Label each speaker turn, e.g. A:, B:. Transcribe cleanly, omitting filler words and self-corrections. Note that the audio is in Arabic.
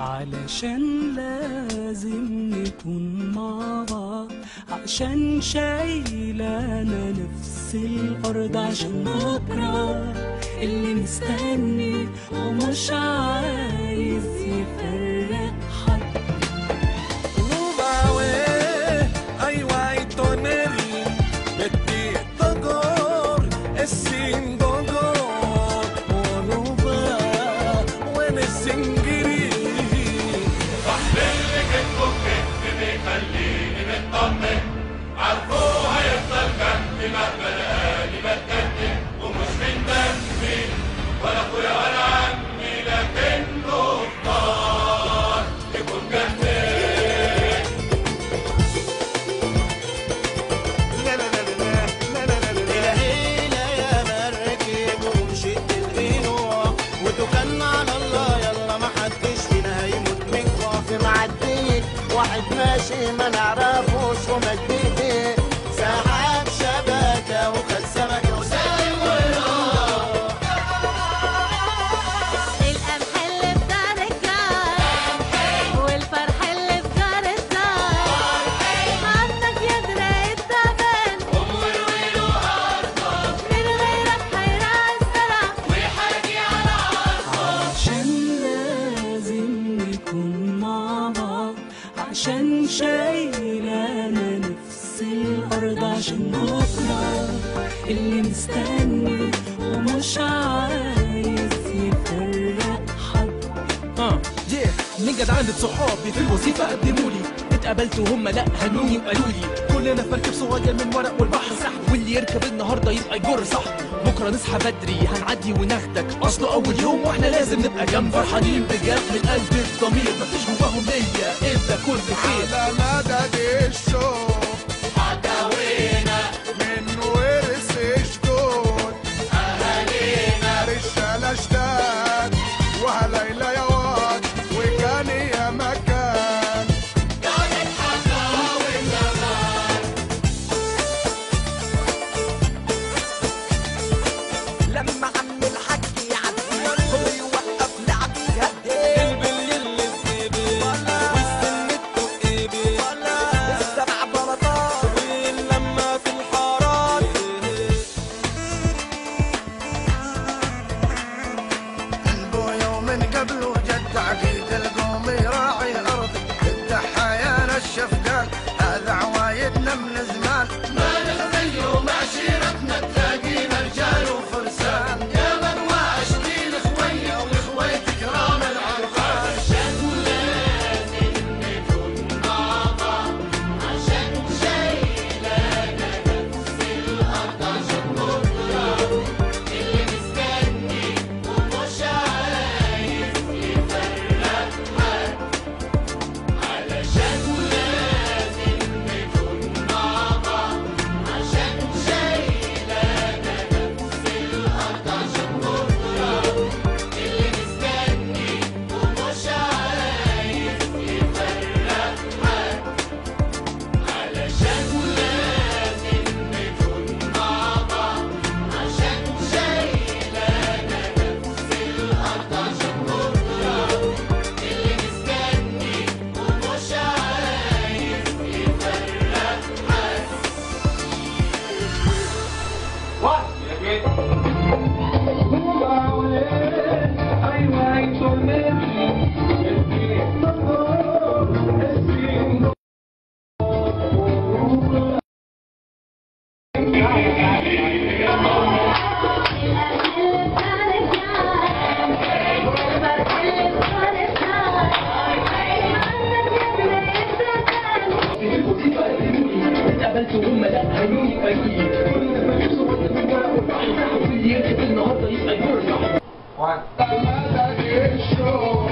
A: علشان لازم نكون مع بعض، عشان شايلانا نفس الأرض، عشان بكرة اللي مستني ومش عايز يفرق حد.
B: خليني مطمن، عارفه هيفضل جنبي مهما لقاني بتقدم، ومش من دمي ولا اخويا ولا عمي، لكنه اختار يكون جنبي.
C: لا لا لا لا لا لا لا لا هيلا يا مركب ومشيت القنوع وتوكلنا على الله، يلا ما حدش فينا هيموت من خوف. معديك واحد ماشي ما نعرفوش ومجديدي سحب شبكة وخد سمكة وسايب وراح.
D: القمح اللي في دار الجار والفرح اللي في جار الدار، عندك يا دراع التعبان ومرويله أرضك، من غيرك هيرعى الزرع
A: ويحرجي على عرضه. عشان لازم نكون مع بعض، عشان شايلانا نفس الأرض، عشان بكرة اللي مستني ومش عايز يفرق حد.
E: من جدعانة صحابي في الوظيفة قدمولي، اتقبلت وهم لا هنوني وقالولي كلنا في مركب صغير من ورق والبحر صح، واللي يركب النهارده يبقى يجر صح. بكره نصحى بدري هنعدي وناخدك، اصله اول يوم واحنا لازم نبقى جنب، فرحانين بجد من قلب الضمير، مفيش جواهم نية الا كل خير.
F: على مدد الشوق
B: حكاوينا
F: من ورث جدود
B: أهالينا،
F: رجالة اشتاق وهليلة يا واد وكان يا مكان.
B: كانت حكاوي زمان.
C: لما عم الحاج يعدي هو يوقف لعبي يهدي البلي اللي في ايدي والسن التقيبي السبع بلاطات واللمة في الحارات.
F: البويا ومن قبله جد عقيد القوم يراعي ارض الضحايا الشفقان، هذا عوايدنا من زمان.
B: ما نخزي ومعشيرتنا تلاقينا رجال وفرسان، يا من وعشتين خويا واخويت كرام العرفان. عشان لازم نكون مع بعض، عشان شايلانا نفس الأرض، عشان بكرة اللي مستني ومش عايز يفرق حد. علشان لازم نكون مع بعض، عشان شايلانا نفس الأرض، عشان بكرة اللي مستني ومش عايز يفرق حد. علشان لازم نكون مع بعض، عشان شايلانا نفس الأرض، عشان بكرة اللي مستني ومش عايز يفرق حد.
E: اتقبلت وهم لا هنوني وقالولي كلنا في مركب صغير من ورق والبحر صح، واللي يركب النهارده يبقى يجر صح.
F: على مدد الشوق